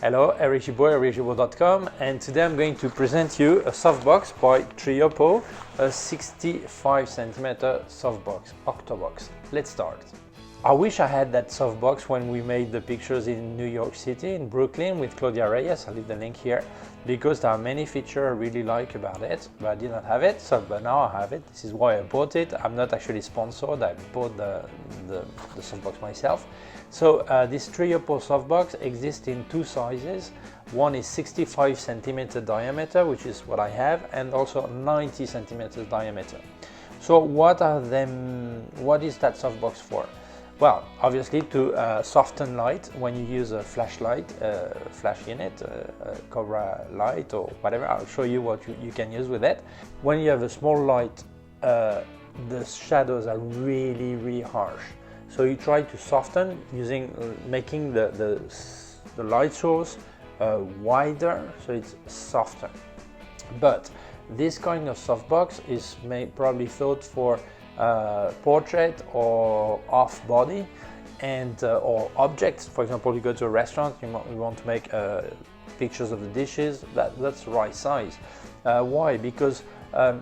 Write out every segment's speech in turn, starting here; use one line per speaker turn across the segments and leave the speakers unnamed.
Hello, Eric Gibaud, ericgibaud.com, and today I'm going to present you a softbox by Triopo, a 65 centimeter softbox, Octobox. Let's start. I wish I had that softbox when we made the pictures in New York City, in Brooklyn with Claudia Reyes. I'll leave the link here because there are many features I really like about it, but I did not have it, but now I have it. This is why I bought it. I'm not actually sponsored, I bought the softbox myself. So this Triopo softbox exists in two sizes. One is 65 centimeter diameter, which is what I have, and also 90 centimeters diameter. So what is that softbox for? Well, obviously to soften light when you use a flashlight, flash unit, Cobra light or whatever. I'll show you what you can use with it. When you have a small light, the shadows are really harsh. So you try to soften making the light source wider, so it's softer. But this kind of softbox is probably thought for portrait or off body and or objects. For example, you go to a restaurant, you want to make pictures of the dishes. That's the right size. Why? Because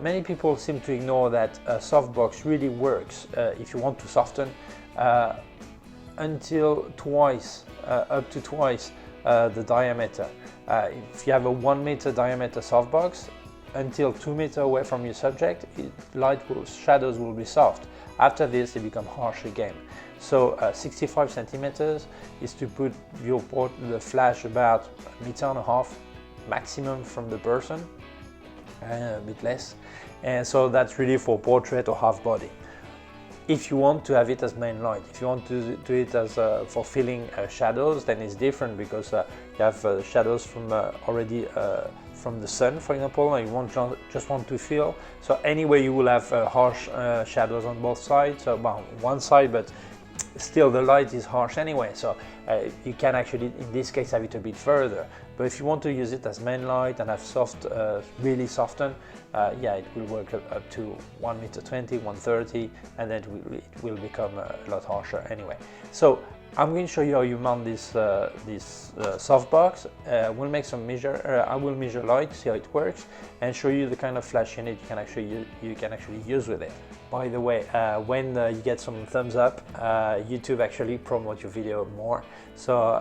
many people seem to ignore that a softbox really works if you want to soften until twice, up to twice the diameter. If you have a 1 meter diameter softbox, until 2 meters away from your subject, shadows will be soft. After this, they become harsh again. So 65 centimeters is to put the flash about 1.5 meters maximum from the person, a bit less. And so that's really for portrait or half body. If you want to have it as main light, if you want to do it as for filling shadows, then it's different because you have shadows from already from the sun, for example, and you just want to fill. So anyway, you will have harsh shadows on both sides. So well, one side, but still the light is harsh anyway. So you can actually, in this case, have it a bit further. But if you want to use it as main light and have soft, really soften, yeah, it will work up to 1.20 meters, 1.30, and then it will become a lot harsher anyway. So I'm going to show you how you mount this softbox. We'll make some I will measure light, see how it works, and show you the kind of flash unit you can actually use with it. By the way, when you get some thumbs up, YouTube actually promote your video more. So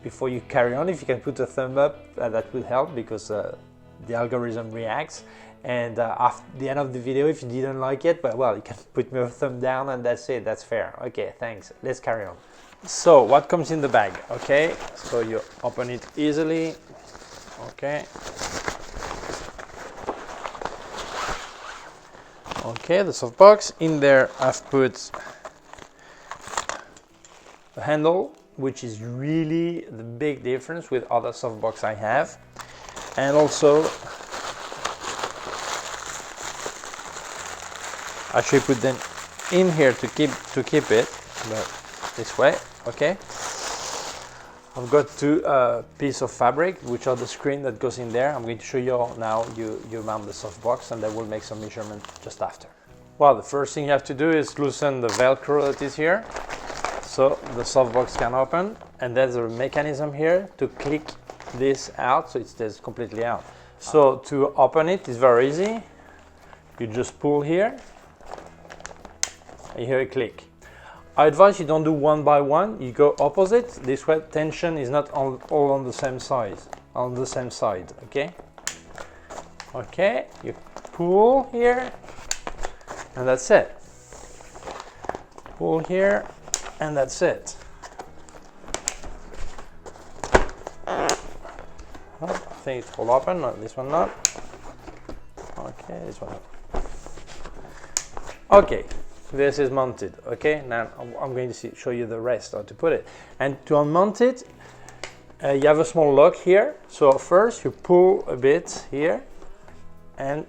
before you carry on, if you can put a thumb up, that will help because the algorithm reacts. And after the end of the video, if you didn't like it, but well, you can put me a thumb down and that's it, that's fair. Okay, thanks, let's carry on. So what comes in the bag? Okay, so you open it easily. Okay. Okay, the softbox. In there I've put a handle, which is really the big difference with other softbox I have. And also I should put them in here to keep it, but this way. Okay, I've got two pieces of fabric, which are the screen that goes in there. I'm going to show you now. You mount the softbox, and then we'll make some measurement just after. Well, the first thing you have to do is loosen the Velcro that is here, so the softbox can open. And there's a mechanism here to click this out, so it stays completely out. So to open it is very easy. You just pull here, and you hear a click. I advise you don't do one by one, you go opposite. This way tension is not all on the same side, okay? Okay, you pull here, and that's it. Pull here, and that's it. Oh, I think it will open, no, this one not. Okay, this one not. Okay. This is mounted. Okay, now I'm going to show you the rest, how to put it. And to unmount it, you have a small lock here. So first you pull a bit here, and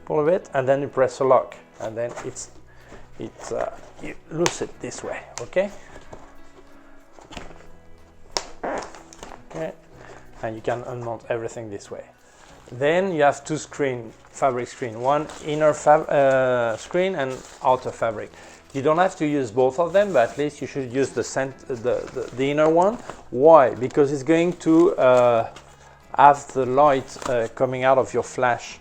pull a bit, and then you press the lock, and then you loose it this way. Okay. Okay, and you can unmount everything this way. Then you have two fabric screen, one inner screen and outer fabric. You don't have to use both of them, but at least you should use the inner one. Why? Because it's going to have the light coming out of your flash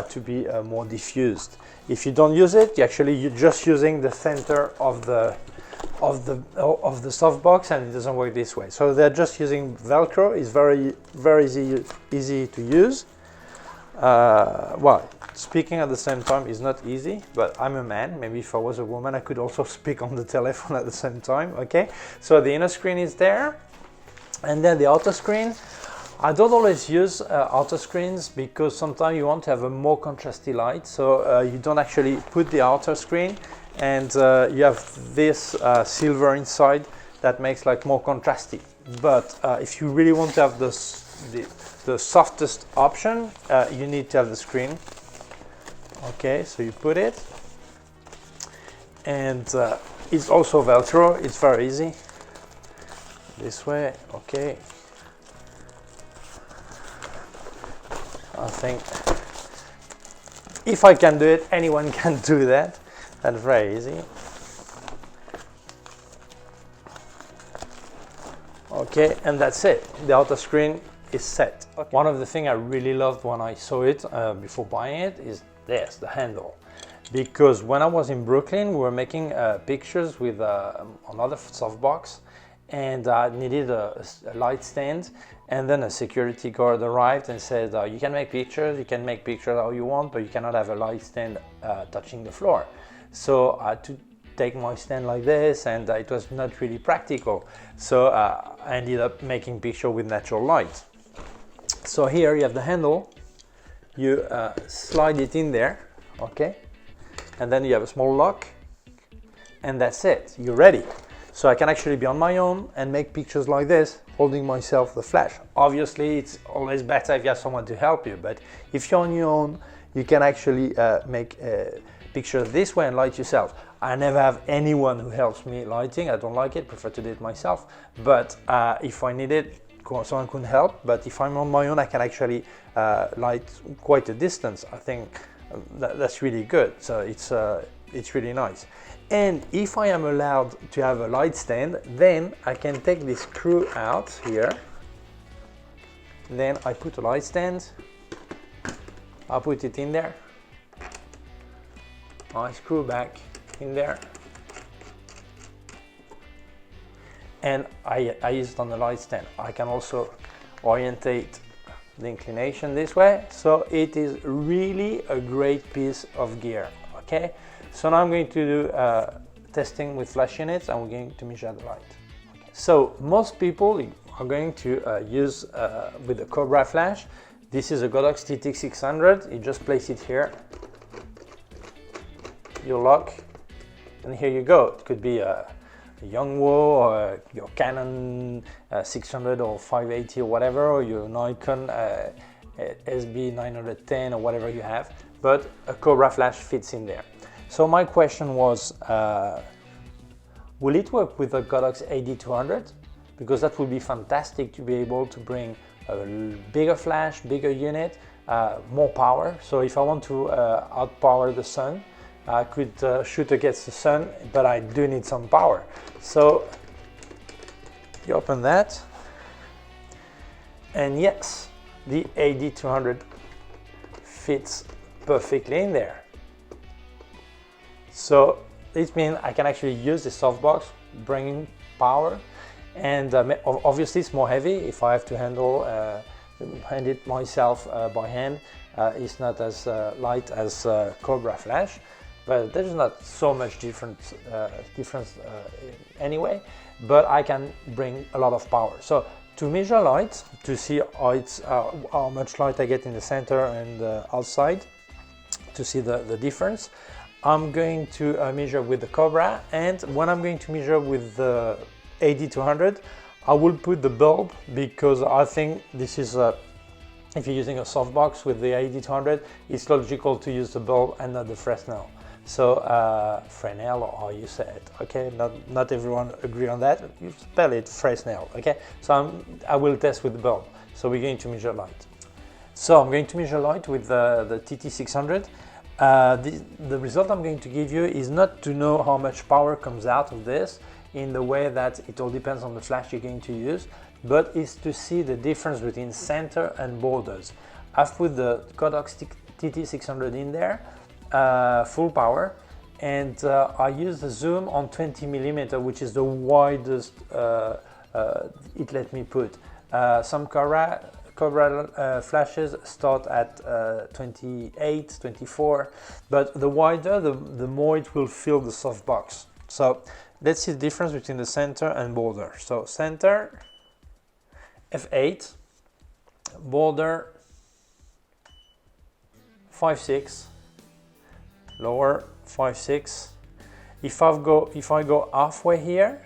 to be more diffused. If you don't use it, you're just using the center of the softbox, and it doesn't work this way. So they're just using Velcro. It's very easy to use. Well, speaking at the same time is not easy, but I'm a man. Maybe if I was a woman, I could also speak on the telephone at the same time. Okay, so the inner screen is there, and then the outer screen. I don't always use outer screens because sometimes you want to have a more contrasty light, so you don't actually put the outer screen, and you have this silver inside that makes like more contrasty. But if you really want to have the softest option, you need to have the screen. Okay, so you put it, and it's also Velcro. It's very easy. This way, okay. I think if I can do it, anyone can do that. That's very easy. Okay, and that's it. The outer screen is set. Okay. One of the things I really loved when I saw it before buying it is this, the handle. Because when I was in Brooklyn, we were making pictures with another softbox, and I needed a light stand, and then a security guard arrived and said, you can make pictures how you want, but you cannot have a light stand touching the floor. So I had to take my stand like this, and it was not really practical. So I ended up making pictures with natural light. So here you have the handle, you slide it in there, okay? And then you have a small lock, and that's it, you're ready. So I can actually be on my own and make pictures like this, holding myself the flash. Obviously, it's always better if you have someone to help you, but if you're on your own, you can actually make pictures this way and light yourself. I never have anyone who helps me lighting. I don't like it, prefer to do it myself. But if I need it, someone can help. But if I'm on my own, I can actually light quite a distance. I think that's really good. So it's really nice. And if I am allowed to have a light stand, then I can take this screw out here. Then I put a light stand. I put it in there. I screw back in there. And I use it on the light stand. I can also orientate the inclination this way. So it is really a great piece of gear, okay? So now I'm going to do testing with flash units, and we're going to measure the light. Okay. So most people are going to use with the Cobra flash. This is a Godox TT600. You just place it here. You lock, and here you go. It could be a Yongnuo or your Canon 600 or 580 or whatever, or your Nikon SB910 or whatever you have. But a Cobra flash fits in there. So my question was, will it work with a Godox AD200? Because that would be fantastic to be able to bring a bigger flash, bigger unit, more power. So if I want to outpower the sun, I could shoot against the sun, but I do need some power. So you open that, and yes, the AD200 fits perfectly in there. So it means I can actually use the softbox, bringing power, and obviously it's more heavy. If I have to hand it myself by hand, it's not as light as Cobra flash, but there's not so much difference anyway. But I can bring a lot of power. So to measure light, to see how much light I get in the center and outside, to see the difference, I'm going to measure with the Cobra, and when I'm going to measure with the AD200, I will put the bulb, because I think this is if you're using a softbox with the AD200, it's logical to use the bulb and not the Fresnel. So Fresnel, or how you say it, okay? Not everyone agree on that. You spell it Fresnel, okay? So I will test with the bulb. So we're going to measure light. So I'm going to measure light with the TT600. The result I'm going to give you is not to know how much power comes out of this in the way that it all depends on the flash you're going to use, but is to see the difference between center and borders. I've put the Godox TT600 in there, full power, and I use the zoom on 20mm, which is the widest it let me put. Some Cobra flashes start at 28, 24, but the wider, the more it will fill the softbox. So let's see the difference between the center and border. So center, f8, border, 5.6, lower, 5.6. If I go halfway here,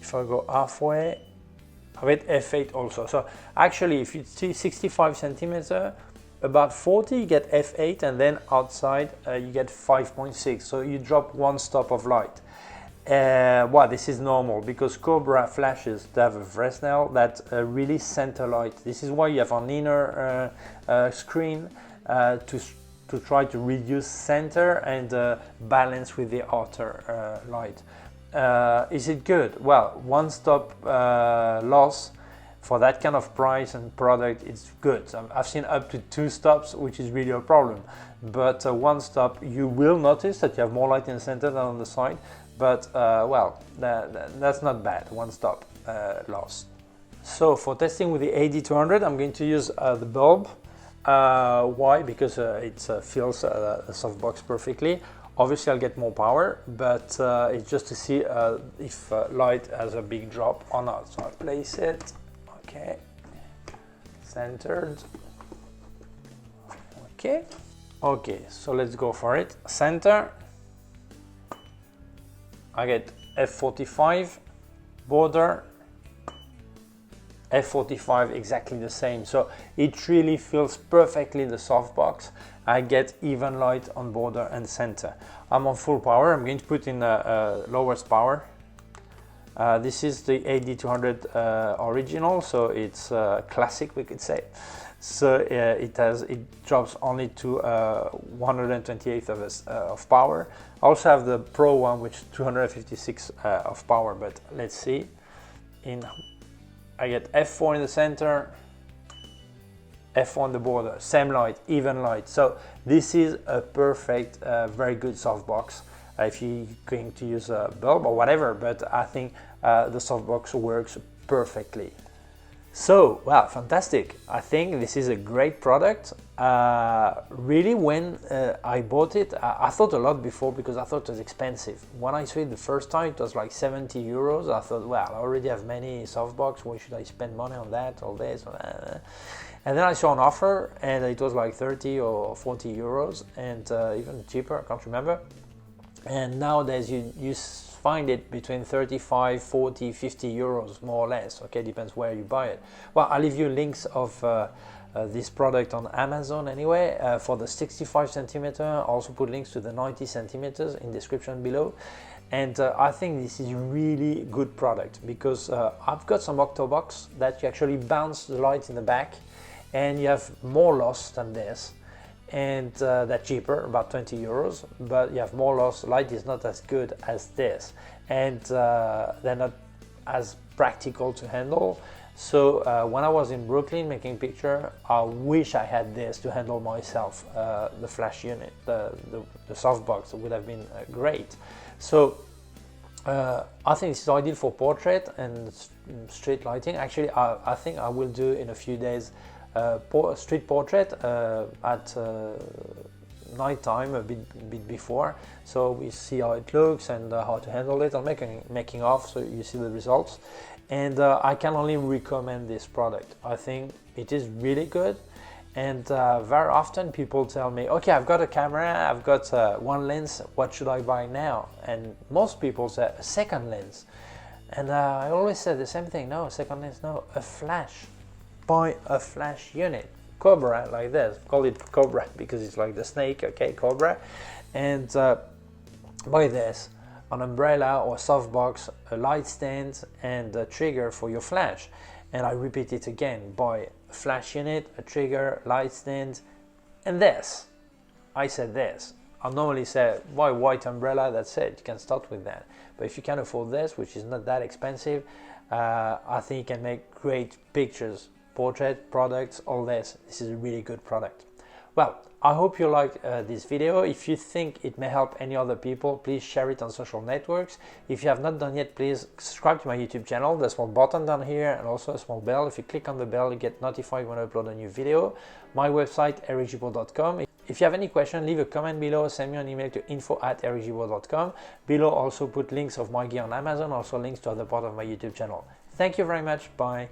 if I go halfway, I get f8 also. So actually, if you see 65 centimeter, about 40 you get f8, and then outside you get 5.6. So you drop one stop of light. Well, this is normal because Cobra flashes they have a Fresnel that really center light. This is why you have an inner screen to try to reduce center and balance with the outer light. Is it good? Well, one stop loss for that kind of price and product, it's good. I've seen up to 2 stops, which is really a problem. But one stop, you will notice that you have more light in the center than on the side. But well, that's not bad, one stop loss. So for testing with the AD200, I'm going to use the bulb. Why? Because it fills the softbox perfectly. Obviously I'll get more power, but it's just to see if light has a big drop or not. So I place it, okay, centered, okay. Okay, so let's go for it. Center, I get f45, border, f45, exactly the same. So it really fills perfectly the softbox. I get even light on border and center. I'm on full power. I'm going to put in lowest power. This is the AD200 original, so it's classic, we could say. So it drops only to 128th of power. I also have the Pro one, which is 256 of power, but let's see. I get f4 in the center, f4 on the border, same light, even light. So this is a perfect, very good softbox if you're going to use a bulb or whatever, but I think the softbox works perfectly. So, well, fantastic. I think this is a great product. Really, when I bought it, I thought a lot before because I thought it was expensive. When I saw it the first time, it was like 70 euros. I thought, well, I already have many softbox. Why should I spend money on that, all this? And then I saw an offer and it was like 30 or 40 euros and even cheaper, I can't remember. And nowadays you find it between 35, 40, 50 euros, more or less. Okay, depends where you buy it. Well, I'll leave you links of this product on Amazon anyway. For the 65 centimeter, I'll also put links to the 90 centimeters in description below. And I think this is a really good product because I've got some Octobox that you actually bounce the light in the back and you have more loss than this. And that's cheaper, about 20 euros, but you have more loss. Light is not as good as this, and they're not as practical to handle. So when I was in Brooklyn making picture, I wish I had this to handle myself, the flash unit, the softbox would have been great. So I think this is ideal for portrait and street lighting. Actually, I think I will do in a few days street portrait at night time, a bit before, so we see how it looks and how to handle it. I'm making off, so you see the results, and I can only recommend this product. I think it is really good, and very often people tell me, okay, I've got a camera, I've got one lens, what should I buy now? And most people say a second lens, and I always say the same thing, no, a second lens, no, a flash. Buy a flash unit, Cobra, like this. Call it Cobra because it's like the snake, okay, Cobra. And buy this, an umbrella or softbox, a light stand, and a trigger for your flash. And I repeat it again, buy a flash unit, a trigger, light stand, and this. I said this. I normally say, why white umbrella? That's it. You can start with that. But if you can afford this, which is not that expensive, I think you can make great pictures, portrait, products, all this. This is a really good product. Well, I hope you like this video. If you think it may help any other people, please share it on social networks. If you have not done yet, please subscribe to my YouTube channel. There's a small button down here and also a small bell. If you click on the bell, you get notified when I upload a new video. My website, ericgibaud.com. If you have any question, leave a comment below, send me an email to info@ericgibaud.com. Below also put links of my gear on Amazon, also links to other part of my YouTube channel. Thank you very much, bye.